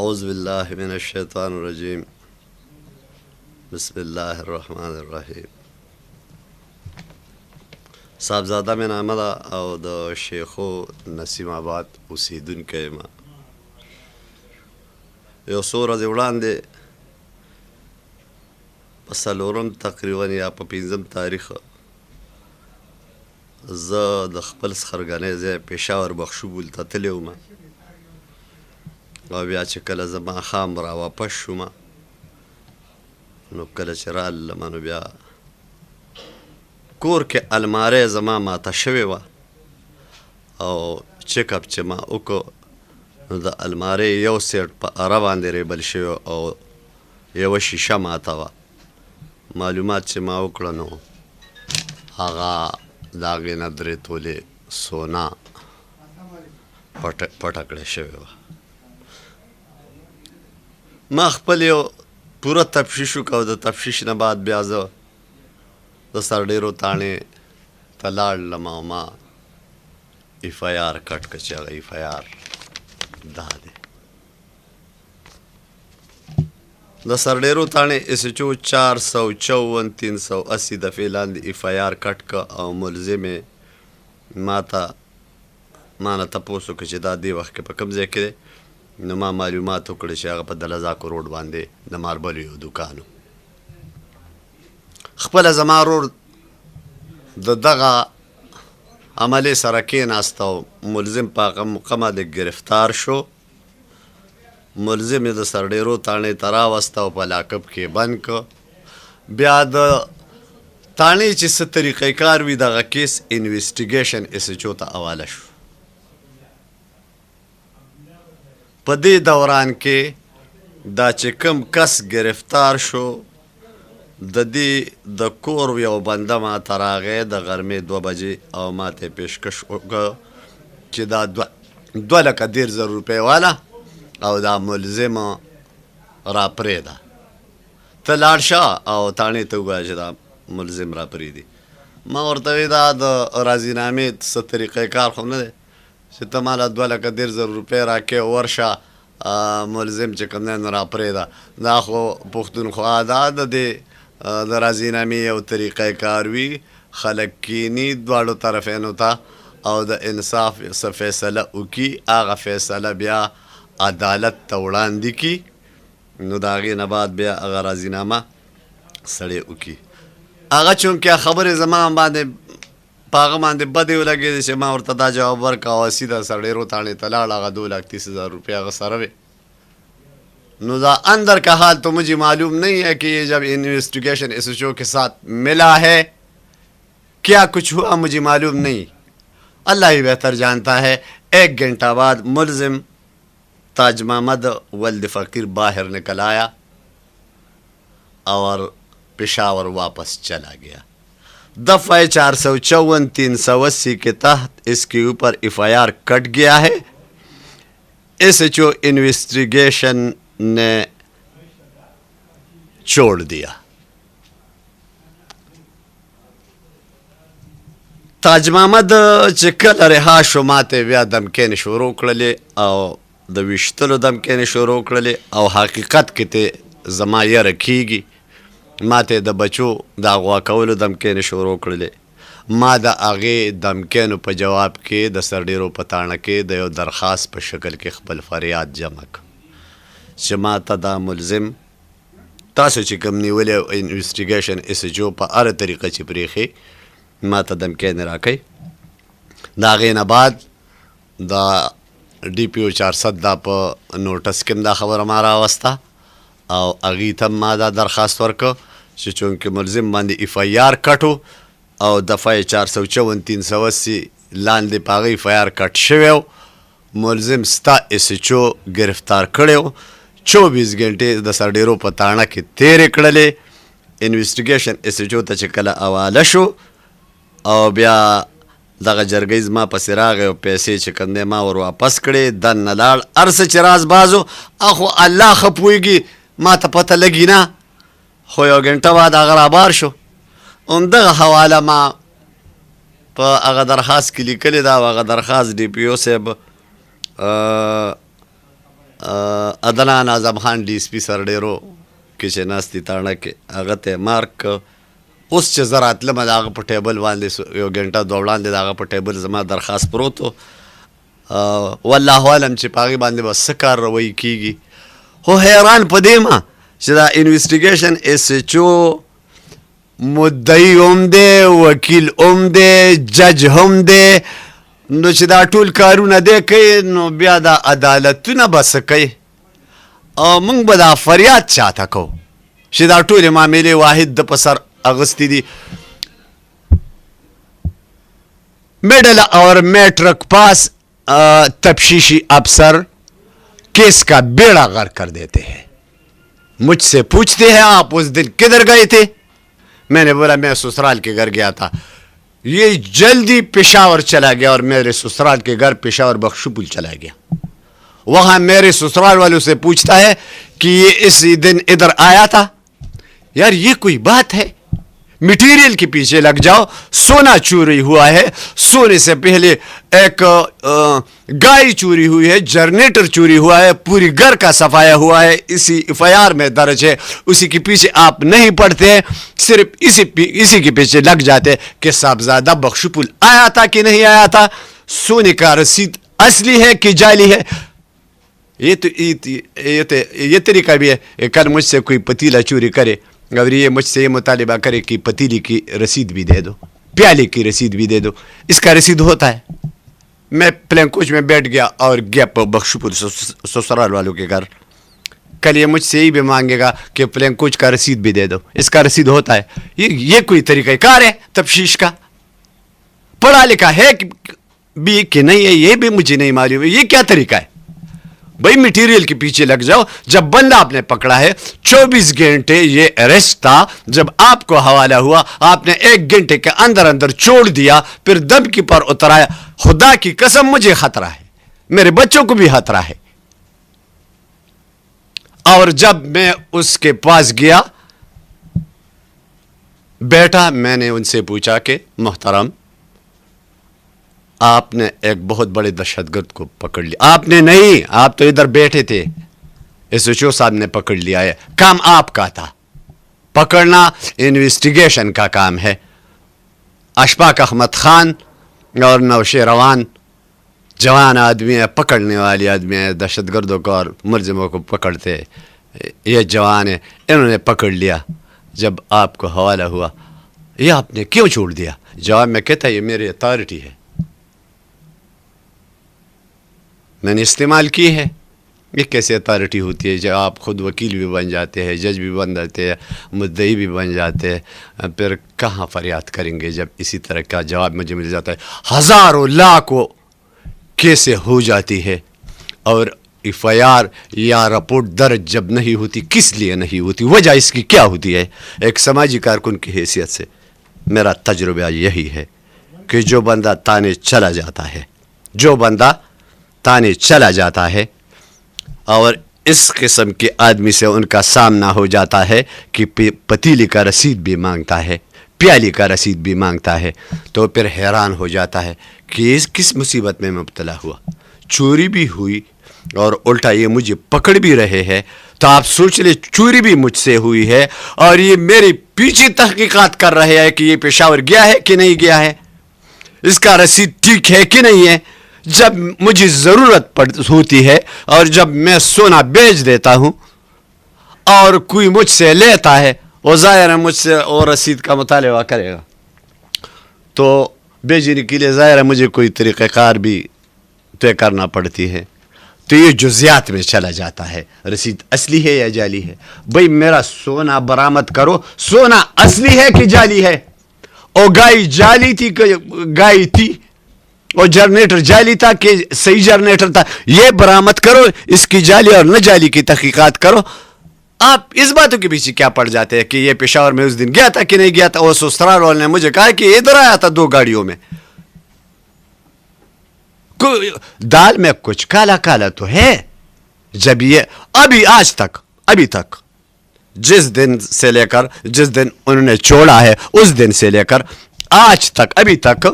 اعوذ باللہ من الشیطان الرجیم بسم اللہ الرحمن الرحیم. صاحبزاده مې نامه ده او د شیخو نسیم آباد اوسیدونکی یم. یو څو ورځې وړاندې په څلورم تقریبا یا په پنځم تاریخ زه د خپل سخرګنۍ ځای پېښور بخشوبول ته تللی وم او بیا چې کله زه ماښام را واپس شوم نو کله چې رالم نو بیا کور کې الماری زما ماته شوې وه او چیک اپ چې ما وکړو نو د المارۍ یو سیټ په اره باندې ریبل شوی او یوه شیشه ماته وه. معلومات چې ما وکړه نو هغه د هغې نه درې تولې سونا پټه کړې شوې وه. ما خپل یو پوره تفتیش وکړ او د تفتیش نه بعد بیا زه د سرډیرو تاڼې ته لاړلم او ما ایف آی آر کټ کړه چې هغه ایف آی آر دا دی. د سرډیرو تاڼې ایس ایچ او 454-380 دفعې لاندې ایف آی آر کټ کړه او ملزم یې ما نه تپوس وکړه چې دا دې وخت کې په کوم ځای کې دی. نو ما معلومات وکړه چې هغه په دلزاکو روډ باندې د ماربلو یو دوکان و. خپله زما ورور د دغه عملې سره کېناست او ملزم په هغه موقع باندې ګرفتار شو. ملزم یې د سرډیرو تاڼې ته راوسته او په لاکپ کې بند کړ. بیا د تاڼې چې څه طریقې کار وي دغه کیس انویسټیګیشن ایس ایچ او ته حواله شو. په دې دوران کې دا چې کوم کس گرفتار شو د دې د کور یو بنده ما ته راغی د غرمې 2 بجې او ما ته یې پیشکش وکړ چې دا 2,10,000 روپۍ والا او دا ملزم راپرېږده، ته لاړ شه او تاڼې ته ووایه چې دا ملزم راپرېږدي. ما ورته وی دا د راضینامې څه طریقې کار خو نه دی چې ته ماله 2,10,000 روپۍ راکې ورشه ملزم چې کوم دی نو راپرېږده. دا خو پښتونخوا دا د دې د راضینامې یو طریقې کار وي، خلک کیني دواړو طرفینو ته او د انصاف څه فیصله وکړي، هغه فیصله بیا عدالت ته وړاندې کړي نو د هغې نه بعد بیا هغه راضینامه سړی وکړي. هغه چونکې خبرې زما باندې په هغه باندې بدې ولګېدې چې ما ورته دا جواب ورکړه او سیده سرډیرو تاڼې ته لاړ. هغه 2,30,000 روپیہ هغه سره وې. نو دا اندر کا حال تو مجھے معلوم نہیں ہے کہ یہ جب انویسٹیگیشن ایس ایچ او کے ساتھ ملا ہے کیا کچھ ہوا مجھے معلوم نہیں، اللہ ہی بہتر جانتا ہے. 1 گھنٹہ بعد ملزم تاج محمد ولد فقیر باہر نکل آیا اور پشاور واپس چلا گیا. دفعہ 454-380 کے تحت اس کے اوپر ایف آئی آر کٹ گیا ہے. ایس ایچ او انویسٹیگیشن نے چھوڑ دیا. تاج محمد چې کله رها شو ماته بیا دمکینې شروع کړلې او د ویشتلو دمکینې شروع کړلې او حقیقت کې ته زما یره کېږي. ما ته د بچو د اغوا کولو دمکینې شروع کړلې. ما د هغې دمکینو په جواب کې د سرډیرو په تاڼه کې د یو درخواست په شکل کې خپل فریاد جمع کړ چې ما ته دا ملزم تاسو چې کوم نیولې انویسټیګیشن ایس ایچ او په هره طریقه چې پرېښې ما ته دمکینې راکوئ. د هغې نه بعد دا ډي پي او 400 دا په نوټس کې دا خبره ما راوسته او هغې ته ما دا درخواست ورکړ چې چونکې ملزم باندې ایف آی آر کټو او دفعه 454-380 لاندې په هغه ایف آی آر کټ شوی و، ملزم ستا ایس ایچ او گرفتار کړی و، 24 ګنټې د سرډیرو په تاڼه کې تېرې کړلې. انویسټیګیشن ایس ایچ او ته چې کله حواله شو او بیا دغه جرګۍ زما پسې راغی او پیسې چې کوم دی ما ور واپس کړې، دننه لاړ. هر څه چې راز بازو اخو الله ښه پوهېږي، ما ته پته لګي نه. خو یو ګنټه بعد هغه رابار شو. همدغه حواله ما په هغه درخواست کې لیکلې ده او هغه درخواست ډي پي او صاحب عدنان اعظم خان ډي اس پي سر ډېرو کې چې ناستې تاڼه کې هغه ته مارک اوس چې زه راتلم د هغه په ټیبل باندې یو ګنټه دوه وړاندې د هغه په ټیبل زما درخواست پروت و والله علم چې په هغې باندې به څه کار روی کېږي. خو حیران په دې ما چې دا انویسټیګیشن ایس ایچ او مدعی هم دی، وکیل هم دی، جج هم دی، نو چې دا ټول کارونه دی کوي نو بیا دا عدالتونه به څه کوي او موږ به دا فریاد چاته کوو چې دا ټولې معاملې واحد د په سر اغوستې دي. میڈل اور میٹرک پاس تفتیشی افسر کیس کا بیڑا غرق کر دیتے ہیں. مجھ سے پوچھتے ہیں آپ اس دن کدھر گئے تھے؟ میں نے بولا میں سسرال کے گھر گیا تھا. یہ جلدی پشاور چلا گیا اور میرے سسرال کے گھر پشاور بخشپول چلا گیا. وہاں میرے سسرال والوں سے پوچھتا ہے کہ یہ اسی دن ادھر آیا تھا. یار یہ کوئی بات ہے؟ مٹیریل کے پیچھے لگ جاؤ. سونا چوری ہوا ہے، سونے سے پہلے ایک گائے چوری ہوئی ہے، جنریٹر چوری ہوا ہے، پوری گھر کا صفایا ہوا ہے، اسی ایف آئی آر میں درج ہے. اسی کے پیچھے آپ نہیں پڑھتے ہیں، صرف اسی کے پیچھے لگ جاتے کہ صاحبزادہ بخشپول آیا تھا کہ نہیں آیا تھا، سونے کا رسید اصلی ہے کہ جعلی ہے. یہ طریقہ بھی ہے. کل مجھ سے کوئی پتیلا چوری کرے اور یہ مجھ سے یہ مطالبہ کرے کہ پتیلی کی رسید بھی دے دو، پیالے کی رسید بھی دے دو. اس کا رسید ہوتا ہے. میں پلین کوچ میں بیٹھ گیا اور گیا بخشپور سسرال والوں کے گھر. کل یہ مجھ سے یہی بھی مانگے گا کہ پلین کوچ کا رسید بھی دے دو. اس کا رسید ہوتا ہے. یہ کوئی طریقہ کار ہے تفتیش کا؟ پڑھا لکھا ہے بھی کہ نہیں ہے یہ بھی مجھے نہیں معلوم. یہ کیا طریقہ ہے بھائی؟ مٹیریل کے پیچھے لگ جاؤ. جب بندہ آپ نے پکڑا ہے 24 گھنٹے یہ اریسٹ تھا. جب آپ کو حوالہ ہوا آپ نے 1 گھنٹے کے اندر چھوڑ دیا، پھر دبکی پر اترایا. خدا کی قسم مجھے خطرہ ہے، میرے بچوں کو بھی خطرہ ہے. اور جب میں اس کے پاس گیا بیٹھا، میں نے ان سے پوچھا کہ محترم آپ نے ایک بہت بڑے دہشت گرد کو پکڑ لیا. آپ نے نہیں، آپ تو ادھر بیٹھے تھے. ایس ایچ او صاحب نے پکڑ لیا ہے. کام آپ کا تھا، پکڑنا انویسٹیگیشن کا کام ہے. اشفاق احمد خان اور نوشیروان جوان آدمی ہیں، پکڑنے والے آدمی ہیں. دہشت گردوں کو اور ملزموں کو پکڑتے یہ جوان ہیں. انہوں نے پکڑ لیا. جب آپ کو حوالہ ہوا یہ آپ نے کیوں چھوڑ دیا؟ جواب میں کہتا یہ میری اتھارٹی ہے، میں نے استعمال کی ہے. یہ کیسے اتھارٹی ہوتی ہے جب آپ خود وکیل بھی بن جاتے ہیں، جج بھی بن جاتے ہیں، مدعی بھی بن جاتے ہیں؟ پھر کہاں فریاد کریں گے جب اسی طرح کا جواب مجھے مل جاتا ہے؟ ہزاروں لاکھوں کیسے ہو جاتی ہے اور ایف آئی آر یا رپورٹ درج جب نہیں ہوتی کس لیے نہیں ہوتی؟ وجہ اس کی کیا ہوتی ہے؟ ایک سماجی کارکن کی حیثیت سے میرا تجربہ یہی ہے کہ جو بندہ تانے چلا جاتا ہے اور اس قسم کے آدمی سے ان کا سامنا ہو جاتا ہے کہ پتیلی کا رسید بھی مانگتا ہے، پیالی کا رسید بھی مانگتا ہے، تو پھر حیران ہو جاتا ہے کہ اس کس مصیبت میں مبتلا ہوا. چوری بھی ہوئی اور الٹا یہ مجھے پکڑ بھی رہے ہیں. تو آپ سوچ لیں چوری بھی مجھ سے ہوئی ہے اور یہ میرے پیچھے تحقیقات کر رہے ہیں کہ یہ پشاور گیا ہے کہ نہیں گیا ہے، اس کا رسید ٹھیک ہے کہ نہیں ہے. جب مجھے ضرورت ہوتی ہے اور جب میں سونا بیچ دیتا ہوں اور کوئی مجھ سے لیتا ہے، وہ ظاہر ہے مجھ سے اور رسید کا مطالبہ کرے گا، تو بیچنے کے لیے ظاہر ہے مجھے کوئی طریقہ کار بھی طے کرنا پڑتی ہے. تو یہ جزیات میں چلا جاتا ہے رسید اصلی ہے یا جعلی ہے. بھائی میرا سونا برآمد کرو، سونا اصلی ہے کہ جعلی ہے؟ اور گائے جعلی تھی کہ گائے تھی، اور جنریٹر جعلی تھا کہ صحیح جنریٹر تھا، یہ برآمد کرو. اس کی جعلی اور نہ جعلی کی تحقیقات کرو. آپ اس باتوں کے پیچھے کیا پڑ جاتے ہیں کہ یہ پشاور میں اس دن گیا تھا کہ نہیں گیا تھا؟ وہ سسرال والوں نے مجھے کہا کہ ادھر آیا تھا 2 گاڑیوں میں. دال میں کچھ کالا کالا تو ہے. جب یہ ابھی تک جس دن سے لے کر جس دن انہوں نے چھوڑا ہے اس دن سے لے کر آج تک ابھی تک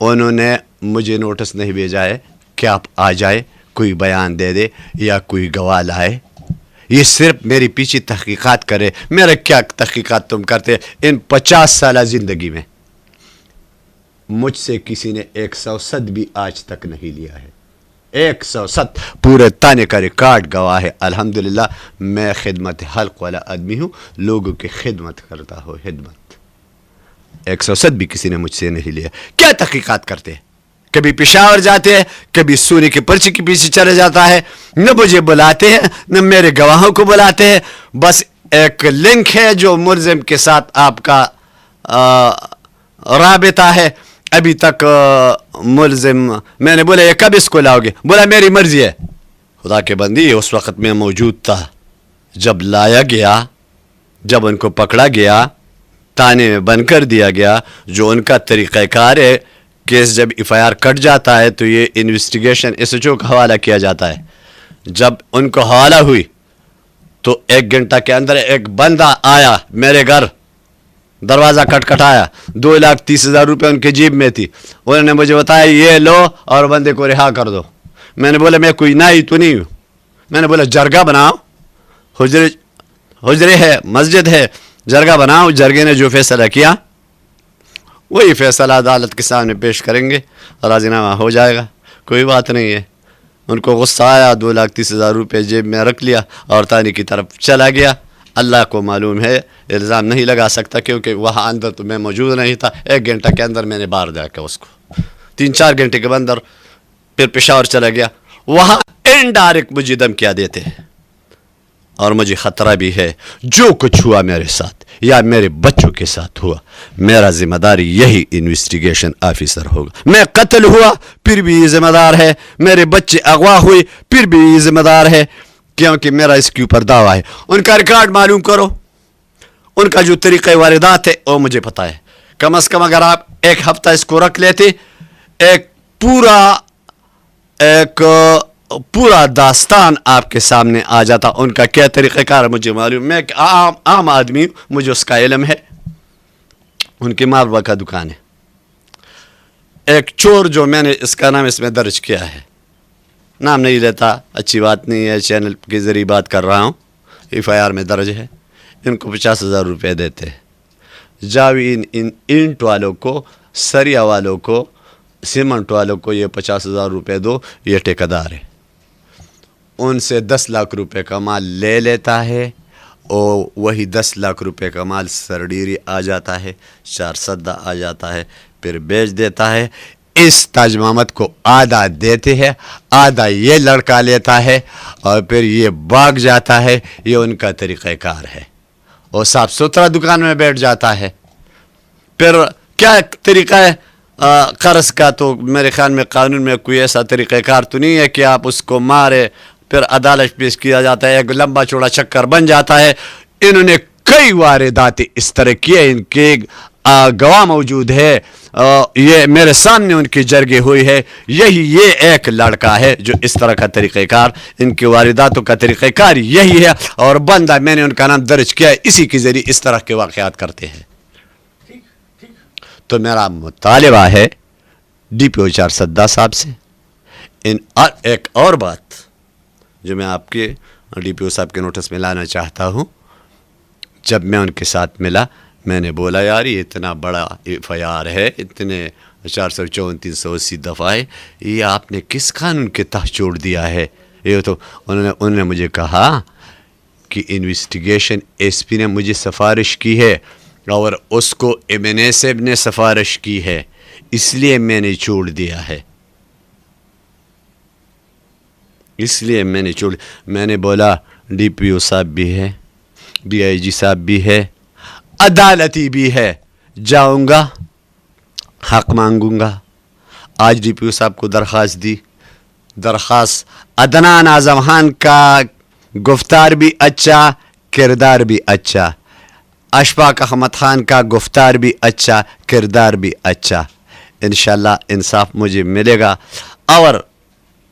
انہوں نے مجھے نوٹس نہیں بھیجا ہے کہ آپ آ جائے. کوئی بیان دے دے یا کوئی گواہ لائے. یہ صرف میری پیچھے تحقیقات کرے. میرا کیا تحقیقات تم کرتے؟ ان 50 سالہ زندگی میں مجھ سے کسی نے 107 بھی آج تک نہیں لیا ہے. 107 پورے تانے کا ریکارڈ گواہ ہے. الحمدللہ میں خدمت حلق والا آدمی ہوں, لوگوں کی خدمت کرتا ہوں. خدمت 107 بھی کسی نے مجھ سے نہیں لیا. کیا تحقیقات کرتے ہیں؟ کبھی پشاور جاتے ہیں, کبھی سونے کی پرچی کے پیچھے چلے جاتا ہے. نہ مجھے بلاتے ہیں نہ میرے گواہوں کو بلاتے ہیں. بس ایک لنک ہے جو ملزم کے ساتھ آپ کا رابطہ ہے. ابھی تک ملزم, میں نے بولا یہ کب اس کو لاؤ گے؟ بولا میری مرضی ہے. خدا کے بندی اس وقت میں موجود تھا جب لایا گیا, جب ان کو پکڑا گیا, تانے میں بند کر دیا گیا. جو ان کا طریقہ کار ہے, کیس جب ایف آئی آر کٹ جاتا ہے تو یہ انویسٹیگیشن ایس ایچ او کا حوالہ کیا جاتا ہے. جب ان کو حوالہ ہوئی تو 1 گھنٹہ کے اندر ایک بندہ آیا میرے گھر, دروازہ کٹکھٹایا. 2,30,000 روپے ان کے جیب میں تھی. انہوں نے مجھے بتایا یہ لو اور بندے کو رہا کر دو. میں نے بولا میں کوئی نائی تو نہیں ہوں. میں نے بولا جرگہ بناؤ, حجرے ہے, مسجد ہے, جرگہ بناؤ. جرگے نے جو فیصلہ کیا وہی فیصلہ عدالت کے سامنے پیش کریں گے, راضی نامہ ہو جائے گا, کوئی بات نہیں ہے. ان کو غصہ آیا, 2,30,000 روپے جیب میں رکھ لیا اور تانی کی طرف چلا گیا. اللہ کو معلوم ہے, الزام نہیں لگا سکتا کیونکہ وہاں اندر تو میں موجود نہیں تھا. 1 گھنٹہ کے اندر میں نے باہر دیا کہ اس کو 3-4 گھنٹے کے اندر پھر پشاور چلا گیا. وہاں انڈائریکٹ مجھے دھمکیاں دیتے ہیں اور مجھے خطرہ بھی ہے. جو کچھ ہوا میرے ساتھ یا میرے بچوں کے ساتھ ہوا, میرا ذمہ دار یہی انویسٹیگیشن آفیسر ہوگا. میں قتل ہوا پھر بھی یہ ذمہ دار ہے, میرے بچے اغوا ہوئے پھر بھی یہ ذمہ دار ہے, کیونکہ میرا اس کے اوپر دعویٰ ہے. ان کا ریکارڈ معلوم کرو, ان کا جو طریقہ واردات ہے وہ مجھے پتہ ہے. کم از کم اگر آپ 1 ہفتہ اس کو رکھ لیتے, ایک پورا داستان آپ کے سامنے آ جاتا. ان کا کیا طریقہ کار مجھے معلوم, میں ایک عام آدمی ہوں, مجھے اس کا علم ہے. ان کی ماروا کا دکان ہے. ایک چور جو میں نے اس کا نام اس میں درج کیا ہے, نام نہیں لیتا, اچھی بات نہیں ہے, چینل کے ذریعے بات کر رہا ہوں, ایف آئی آر میں درج ہے. ان کو 50,000 روپے دیتے ہیں. جاوی ان اینٹ والوں کو, سریا والوں کو, سیمنٹ والوں کو یہ 50,000 روپے دو, یہ ٹھیکیدار ہے. ان سے 10 لاکھ روپے کا مال لے لیتا ہے اور وہی 10 لاکھ روپے کا مال سرڈیری آ جاتا ہے, 4 سدہ آ جاتا ہے, پھر بیچ دیتا ہے. اس تاج محمد کو آدھا دیتے ہیں, آدھا یہ لڑکا لیتا ہے اور پھر یہ بھاگ جاتا ہے. یہ ان کا طریقہ کار ہے. اور صاف ستھرا دکان میں بیٹھ جاتا ہے. پھر کیا طریقہ ہے قرض کا؟ تو میرے خیال میں قانون میں کوئی ایسا طریقہ کار تو نہیں ہے کہ آپ اس کو مارے پھر عدالت پیش کیا جاتا ہے, ایک لمبا چوڑا چکر بن جاتا ہے. انہوں نے کئی واردات اس طرح کیے, ان کے گواہ موجود ہے, یہ میرے سامنے ان کی جرگی ہوئی ہے. یہ ایک لڑکا ہے جو اس طرح کا طریقہ کار, ان کی وارداتوں کا طریقہ کار یہی ہے. اور بندہ میں نے ان کا نام درج کیا ہے, اسی کے ذریعے اس طرح کے واقعات کرتے ہیں. تو میرا مطالبہ ہے ڈی پی او 4 سدہ صاحب سے. ایک اور بات جو میں آپ کے ڈی پی او صاحب کے نوٹس میں لانا چاہتا ہوں, جب میں ان کے ساتھ ملا میں نے بولا یار یہ اتنا بڑا ایف آئی آر ہے, اتنے 454 380 دفعہ ہے, یہ آپ نے کس قانون کے تحت چھوڑ دیا ہے؟ یہ تو انہوں نے مجھے کہا کہ انویسٹیگیشن ایس پی نے مجھے سفارش کی ہے اور اس کو ایم این اے صاحب نے سفارش کی ہے, اس لیے میں نے چھوڑ دیا ہے, اس لیے میں نے چھوڑ. میں نے بولا ڈی پی او صاحب بھی ہے, ڈی آئی جی صاحب بھی ہے, عدالتی بھی ہے, جاؤں گا حق مانگوں گا. آج ڈی پی او صاحب کو درخواست دی. درخواست عدنان اعظم خان کا گفتار بھی اچھا, کردار بھی اچھا. اشفاق احمد خان کا گفتار بھی اچھا, کردار بھی اچھا. انشاءاللہ انصاف مجھے ملے گا. اور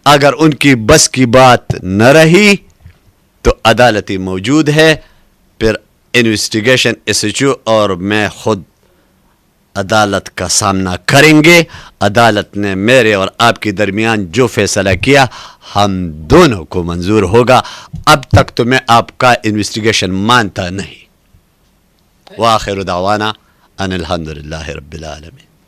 اگر ان کی بس کی بات نہ رہی تو عدالتی موجود ہے, پھر انویسٹیگیشن ایس ایچ او اور میں خود عدالت کا سامنا کریں گے. عدالت نے میرے اور آپ کے درمیان جو فیصلہ کیا ہم دونوں کو منظور ہوگا. اب تک تو میں آپ کا انویسٹیگیشن مانتا نہیں. وآخر دعوانا ان الحمد للہ رب العالمین.